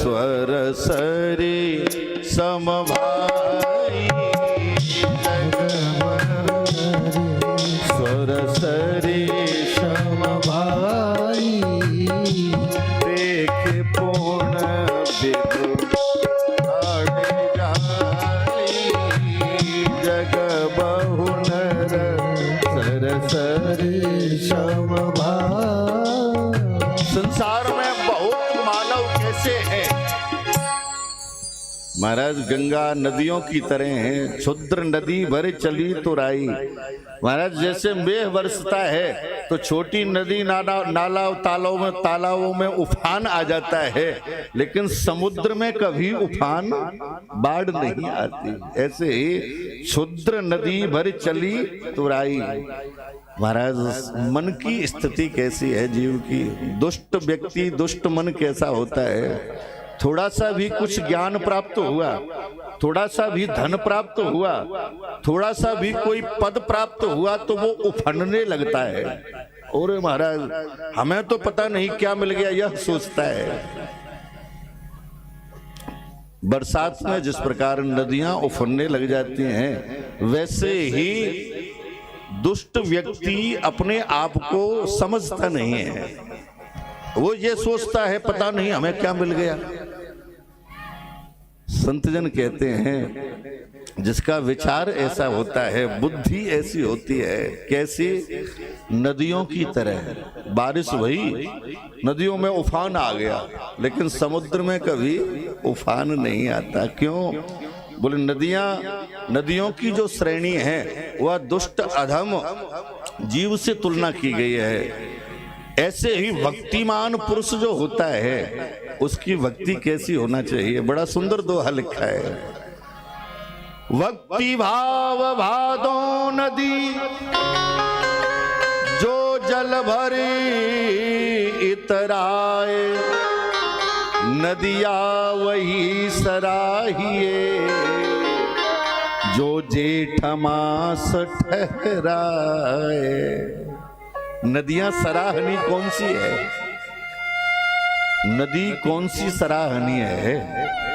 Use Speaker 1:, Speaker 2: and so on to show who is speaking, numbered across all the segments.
Speaker 1: स्वर सरी समभाई, स्वर सरी समभाई, देख पूर्ण विभु जग बहु नर सरसरी समभाई। संसार में बहुत मानव कैसे हैं महाराज, गंगा नदियों की तरह हैं, क्षुद्र नदी भर चली तो राई। महाराज जैसे मेघ बरसता है तो छोटी नदी नाला तालाबों में उफान आ जाता है, लेकिन समुद्र में कभी उफान बाढ़ नहीं आती। ऐसे ही क्षुद्र नदी भर चली तो राई। महाराज मन की स्थिति कैसी है जीव की, दुष्ट व्यक्ति दुष्ट मन कैसा होता है। थोड़ा सा भी कुछ ज्ञान प्राप्त हुआ, थोड़ा सा भी धन प्राप्त हुआ, थोड़ा सा भी कोई पद प्राप्त हुआ तो वो उफनने लगता है। और महाराज हमें तो पता नहीं क्या मिल गया यह सोचता है। बरसात में जिस प्रकार नदियां उफनने लग जाती हैं, वैसे ही दुष्ट व्यक्ति अपने आप को समझता नहीं है। वो ये सोचता है पता नहीं हमें क्या मिल गया। संत जन कहते हैं जिसका विचार ऐसा होता है, बुद्धि ऐसी होती है, कैसी नदियों की तरह। बारिश हुई, नदियों में उफान आ गया, लेकिन समुद्र में कभी उफान नहीं आता। क्यों? बोले नदियों की जो श्रेणी है वह दुष्ट अधम जीव से तुलना की गई है। ऐसे ही भक्तिमान पुरुष जो होता है उसकी भक्ति कैसी होना चाहिए। बड़ा सुंदर दोहा लिखा है, भक्ति भाव भादो नदी जो जल भरी इतराए, नदिया वही सराहिए जो जेठ मास ठहराए। नदियां सराहनीय कौन सी है? नदी कौन सी सराहनीय है?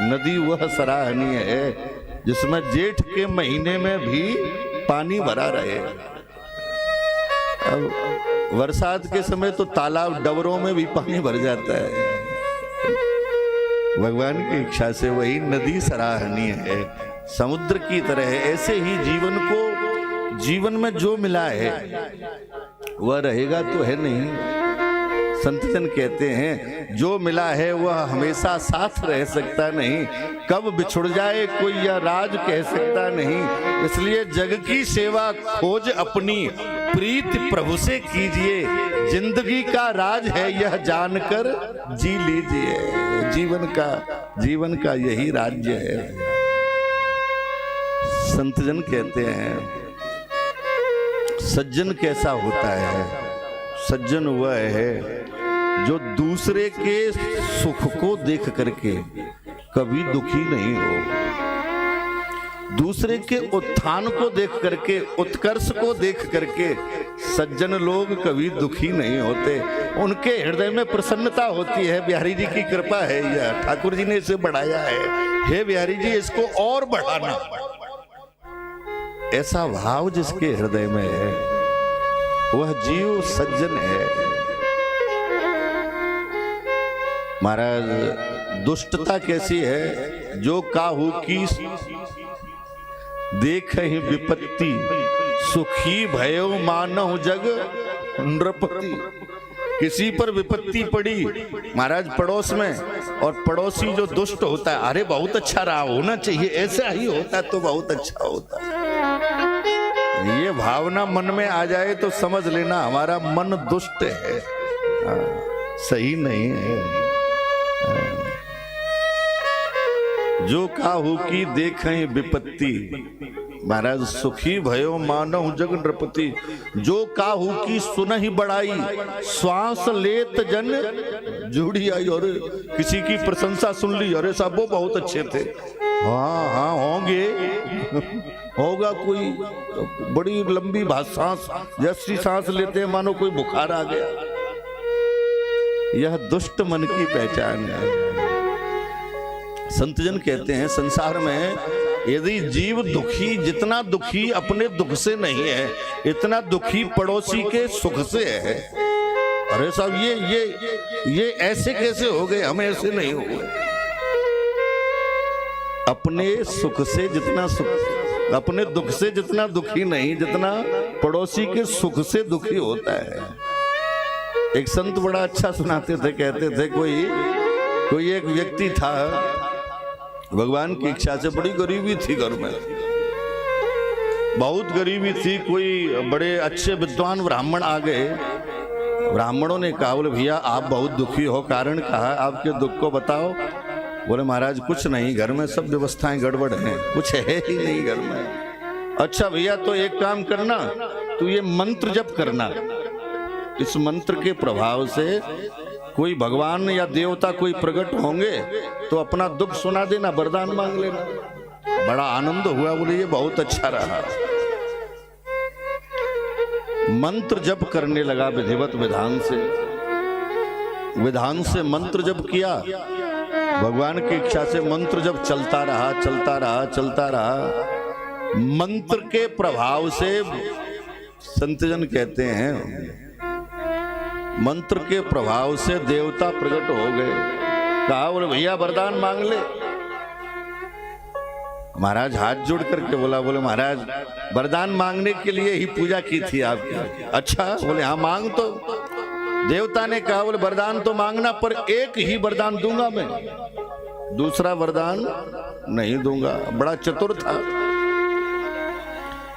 Speaker 1: नदी वह सराहनीय है जिसमें जेठ के महीने में भी पानी भरा रहे। अब बरसात के समय तो तालाब डबरों में भी पानी भर जाता है। भगवान की इच्छा से वही नदी सराहनीय है, समुद्र की तरह है। ऐसे ही जीवन में जो मिला है वह रहेगा तो है नहीं। संत जन कहते हैं जो मिला है वह हमेशा साथ रह सकता नहीं, कब बिछुड़ जाए कोई यह राज कह सकता नहीं। इसलिए जग की सेवा खोज अपनी प्रीत प्रभु से कीजिए, जिंदगी का राज है यह जानकर जी लीजिए। जीवन का यही राज्य है। संत जन कहते हैं सज्जन कैसा होता है? सज्जन वह है जो दूसरे के सुख को देख करके कभी दुखी नहीं हो, दूसरे के उत्थान को देख करके, उत्कर्ष को देख करके सज्जन लोग कभी दुखी नहीं होते। उनके हृदय में प्रसन्नता होती है। बिहारी जी की कृपा है, यह ठाकुर जी ने इसे बढ़ाया है। हे बिहारी जी इसको और बढ़ाना। ऐसा भाव जिसके हृदय में है वह जीव सज्जन है। महाराज दुष्टता कैसी है? जो काहू की देख ही विपत्ति, सुखी भयो मानव जग नृपति। किसी पर विपत्ति पड़ी महाराज पड़ोस में, और पड़ोसी जो दुष्ट होता है, अरे बहुत अच्छा रहा, होना चाहिए, ऐसा ही होता तो बहुत अच्छा होता। ये भावना मन में आ जाए तो समझ लेना हमारा मन दुष्ट है, सही नहीं है। जो काहू की देखें विपत्ति, महाराज सुखी भयो मानव जग नृपति। जो काहू की सुनहि बड़ाई, श्वास लेत जन जुड़ी आई। और किसी की प्रशंसा सुन ली, अरे साहब वो बहुत अच्छे थे, हाँ होंगे, होगा कोई बड़ी लंबी सांस, जैसी सांस लेते हैं मानो कोई बुखार आ गया। यह दुष्ट मन की पहचान है। संतजन कहते हैं संसार में यदि जीव दुखी, जितना दुखी अपने दुख से नहीं है, इतना दुखी पड़ोसी के सुख से है। अरे साहब ये ऐसे कैसे हो गए, हम ऐसे नहीं हो गए। अपने सुख से जितना सुख, अपने दुख से जितना दुखी नहीं, जितना पड़ोसी के सुख से दुखी होता है। एक संत बड़ा अच्छा सुनाते थे, कहते थे कोई एक व्यक्ति था, भगवान की इच्छा से बड़ी गरीबी थी घर में, बहुत गरीबी थी। कोई बड़े अच्छे विद्वान ब्राह्मण आ गए। ब्राह्मणों ने कहा, बोले भैया आप बहुत दुखी हो, कारण कहा, आपके दुख को बताओ। बोले महाराज कुछ नहीं, घर में सब व्यवस्थाएं गड़बड़ हैं, कुछ है ही नहीं घर में। अच्छा भैया तो एक काम करना, तू ये मंत्र जप करना, इस मंत्र के प्रभाव से कोई भगवान या देवता कोई प्रकट होंगे तो अपना दुख सुना देना, वरदान मांग लेना। बड़ा आनंद हुआ, बोले ये बहुत अच्छा रहा। मंत्र जप करने लगा विधिवत विधान से मंत्र जप किया। भगवान की इच्छा से मंत्र जब चलता रहा। मंत्र के प्रभाव से संतजन कहते हैं, मंत्र के प्रभाव से देवता प्रकट हो गए। कहा, बोले भैया वरदान मांग ले। महाराज हाथ जोड़ करके बोले महाराज वरदान मांगने के लिए ही पूजा की थी आपकी। अच्छा, बोले हाँ मांग। तो देवता ने कहा, बोले वरदान तो मांगना, पर एक ही वरदान दूंगा मैं, दूसरा वरदान नहीं दूंगा। बड़ा चतुर था।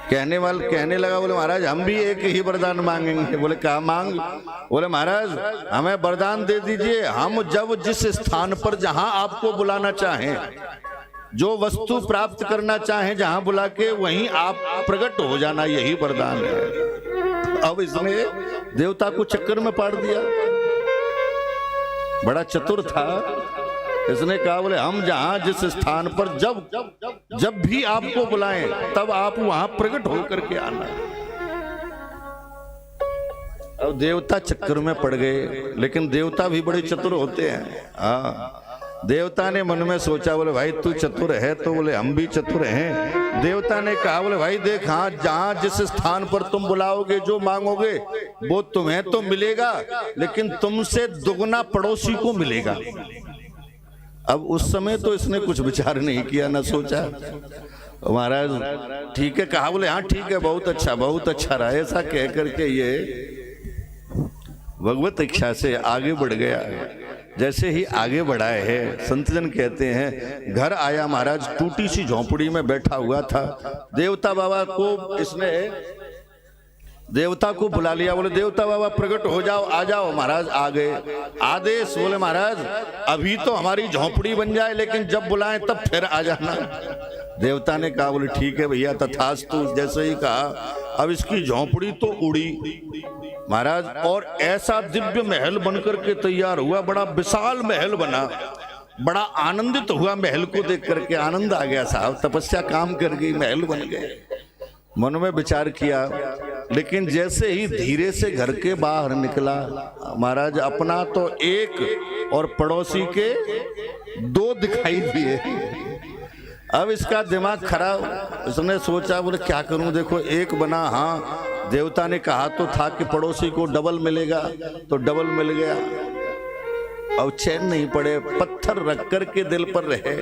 Speaker 1: कहने लगा, बोले महाराज हम भी एक ही वरदान मांगेंगे। बोले कहा मांग। बोले महाराज हमें वरदान दे दीजिए, हम जब जिस स्थान पर जहां आपको बुलाना चाहें, जो वस्तु प्राप्त करना चाहें, जहां बुला के वहीं आप प्रकट हो जाना, यही वरदान है। अब इसने देवता को चक्कर में पाड़ दिया। बड़ा चतुर था। इसने कहा, बोले हम जहां जिस स्थान पर जब भी आपको बुलाएं तब आप वहां प्रकट होकर के आना। अब देवता चक्कर में पड़ गए, लेकिन देवता भी बड़े चतुर होते हैं। हाँ, देवता ने मन में सोचा, बोले भाई तू चतुर है तो बोले हम भी चतुर हैं। देवता ने कहा, बोले भाई देख, हाँ जहां जिस स्थान पर तुम बुलाओगे, जो मांगोगे वो तुम्हें तो मिलेगा, लेकिन तुमसे दुगना पड़ोसी को मिलेगा। अब उस समय तो इसने कुछ विचार नहीं किया, ना सोचा। महाराज ठीक है कहा, बोले हाँ ठीक है, बहुत अच्छा रहा। ऐसा कह करके ये भगवत इच्छा से आगे बढ़ गया। जैसे ही आगे बढ़ाए है, संतजन कहते हैं घर आया। महाराज टूटी सी झोंपड़ी में बैठा हुआ था। देवता बाबा को इसने देवता को बुला लिया। बोले देवता बाबा प्रकट हो जाओ, आ जाओ। महाराज आ गए। आदेश, बोले महाराज अभी तो हमारी झोंपड़ी बन जाए, लेकिन जब बुलाएं तब फिर आ जाना। देवता ने कहा, बोले ठीक है भैया तथास्तु। जैसे ही कहा, अब इसकी झोंपड़ी तो उड़ी महाराज, और ऐसा दिव्य महल बनकर के तैयार हुआ। बड़ा विशाल महल बना। बड़ा आनंदित हुआ महल को देख करके, आनंद आ गया साहब, तपस्या काम कर गई, महल बन गए। मन में विचार किया, लेकिन जैसे ही धीरे से घर के बाहर निकला, महाराज अपना तो एक और पड़ोसी के दो दिखाई दिए। अब इसका दिमाग खराब। इसने सोचा, बोले क्या करूं, देखो एक बना, हाँ देवता ने कहा तो था कि पड़ोसी को डबल मिलेगा, तो डबल मिल गया। अब चैन नहीं पड़े, पत्थर रख कर के दिल पर रहे।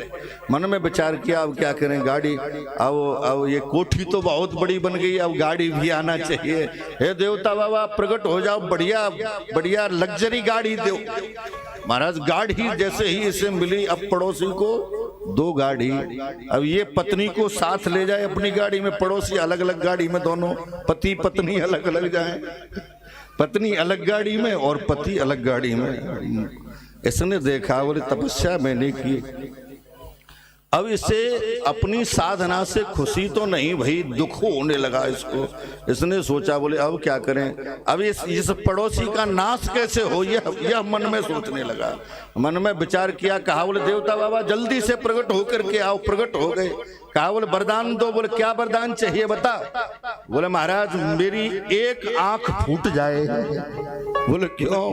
Speaker 1: मन में विचार किया, अब क्या करें, गाड़ी, अब ये कोठी तो बहुत बड़ी बन गई, अब गाड़ी भी आना चाहिए। हे देवता बाबा प्रकट हो जाओ, बढ़िया लग्जरी गाड़ी दो। महाराज गाड़ी जैसे ही इसे मिली, अब पड़ोसी को दो गाड़ी। अब ये पत्नी को साथ ले जाए अपनी गाड़ी में, पड़ोसी अलग अलग गाड़ी में, दोनों पति पत्नी अलग अलग जाए। पत्नी अलग गाड़ी में और पति अलग गाड़ी में। इसने देखा, बोले तपस्या मैंने की, अब इसे अपनी साधना से खुशी तो नहीं भाई, दुख होने लगा इसको। इसने सोचा, बोले अब क्या करें, अब इस पड़ोसी का नाश कैसे हो, यह मन में सोचने लगा। मन में विचार किया, कहा, बोले देवता बाबा जल्दी से प्रकट होकर के आओ। प्रकट हो गए। कहा बोले वरदान दो। बोले क्या वरदान चाहिए बता। बोले महाराज मेरी एक आंख फूट जाए। बोले क्यों।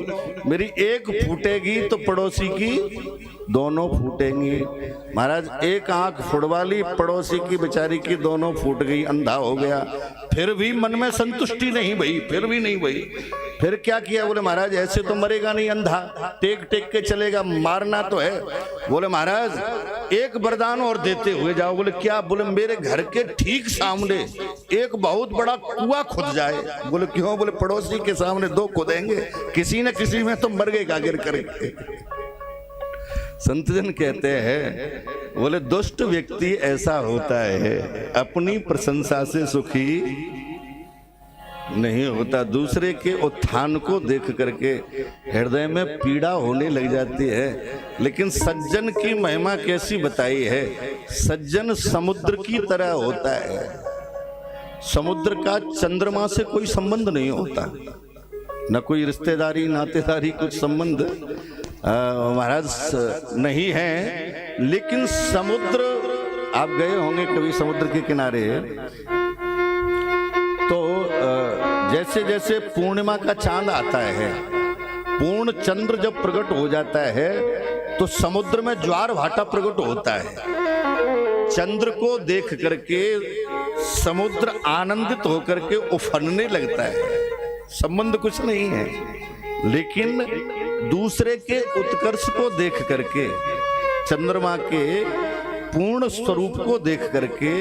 Speaker 1: मेरी एक फूटेगी तो पड़ोसी की दोनों फूटेंगी। महाराज एक आंख फुड़वा ली, पड़ोसी की बेचारी की दोनों फूट गई, अंधा हो गया। फिर भी मन में संतुष्टि नहीं भई, फिर भी नहीं भई। फिर क्या किया। बोले महाराज ऐसे तो मरेगा नहीं अंधा, टेक टेक के चलेगा, मारना तो है। बोले महाराज एक वरदान और देते हुए जाओ। बोले क्या। बोले मेरे घर के ठीक सामने एक बहुत बड़ा कुआं खुद जाए। बोले क्यों। बोले पड़ोसी के सामने दो खुदेंगे, किसी न किसी में तो मर गए गिर करके। संतजन कहते हैं बोले दुष्ट व्यक्ति ऐसा होता है, अपनी प्रशंसा से सुखी नहीं होता, दूसरे के उत्थान को देख करके हृदय में पीड़ा होने लग जाती है। लेकिन सज्जन की महिमा कैसी बताई है। सज्जन समुद्र की तरह होता है। समुद्र का चंद्रमा से कोई संबंध नहीं होता, न कोई रिश्तेदारी नातेदारी कुछ संबंध महाराज नहीं है। लेकिन समुद्र, आप गए होंगे कभी समुद्र के किनारे, तो जैसे जैसे पूर्णिमा का चांद आता है, पूर्ण चंद्र जब प्रकट हो जाता है तो समुद्र में ज्वार भाटा प्रकट होता है। चंद्र को देख करके समुद्र आनंदित होकर के उफरने लगता है। संबंध कुछ नहीं है, लेकिन दूसरे के उत्कर्ष को देख करके, चंद्रमा के पूर्ण स्वरूप को देख करके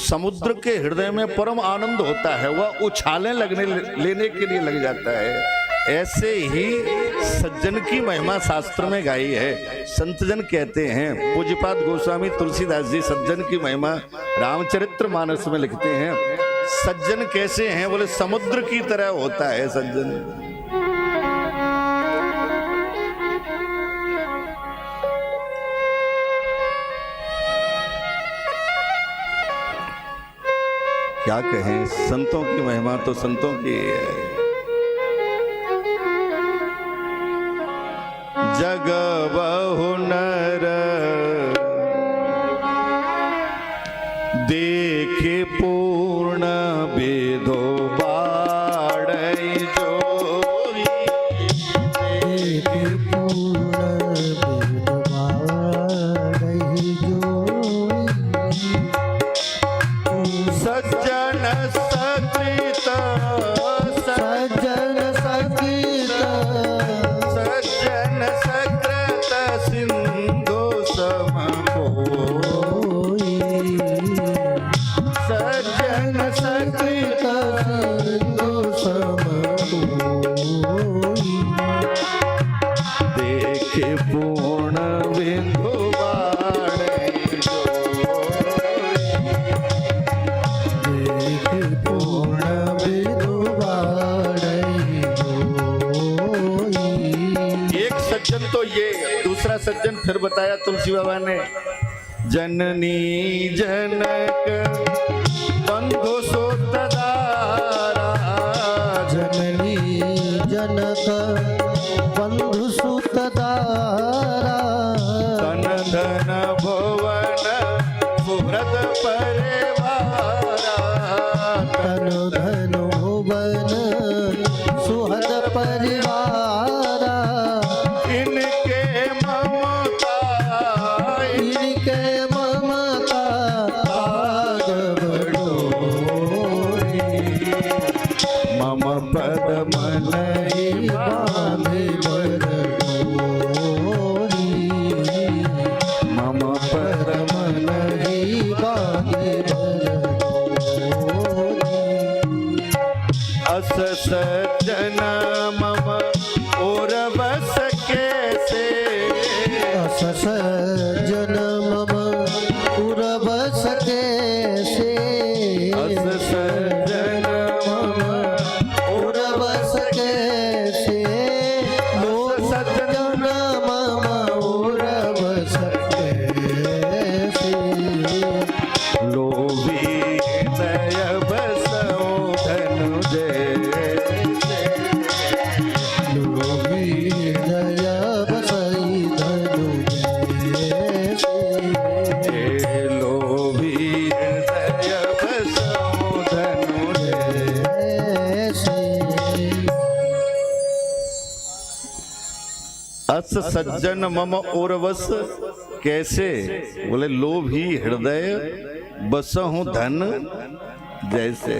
Speaker 1: समुद्र के हृदय में परम आनंद होता है, वह उछालें लेने के लिए लग जाता है। ऐसे ही सज्जन की महिमा शास्त्र में गाई है। संतजन कहते हैं, पूज्यपाद गोस्वामी तुलसीदास जी सज्जन की महिमा रामचरित्र मानस में लिखते हैं। सज्जन कैसे हैं। बोले समुद्र की तरह होता है सज्जन। क्या कहें, संतों की महिमा तो संतों की है। जग बहु नर देखे पूर्ण बेदो बाड़ई जोरी, देखे पूर्ण बेदो बाड़ई जोरी, सज्जन सकृत सज्जन सकृत सज्जन सकृत सिंधु सम कोई, सज्जन सकृत सिंधु सम कोई, देखे पूर्ण बिंदु बाड़े तो ये। दूसरा सज्जन फिर बताया तुलसी बाबा ने, जननी जनक बंधु सुतदारा, जननी जनक बंधु सुतदारा, तन धन भुवन सुहृद परिवारा, तन धन भुवन सुहृद परिवारा, सज्जन मम और बस कैसे, सज्जन मम और बस कैसे, सज्जन मम और बस कैसे, सज्जन मम और बस कैसे, लोभी दया बसो धनु जय, लोभी दया बसई धनु जय, अस सज्जन मम ओरवस कैसे, बोले लोभी हृदय बसहु धन जैसे।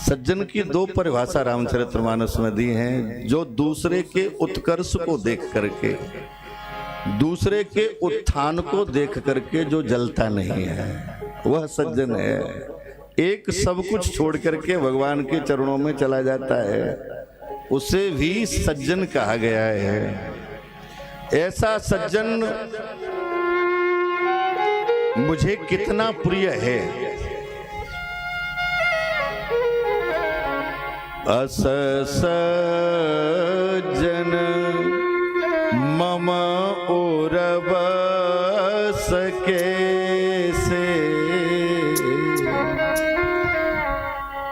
Speaker 1: सज्जन की दो परिभाषा रामचरितमानस में दी हैं, जो दूसरे के उत्कर्ष को देख करके, दूसरे के उत्थान को देख करके जो जलता नहीं है वह सज्जन है। एक सब कुछ छोड़ करके भगवान के चरणों में चला जाता है, उसे भी सज्जन कहा गया है। ऐसा सज्जन मुझे कितना प्रिय है। अस सज्जन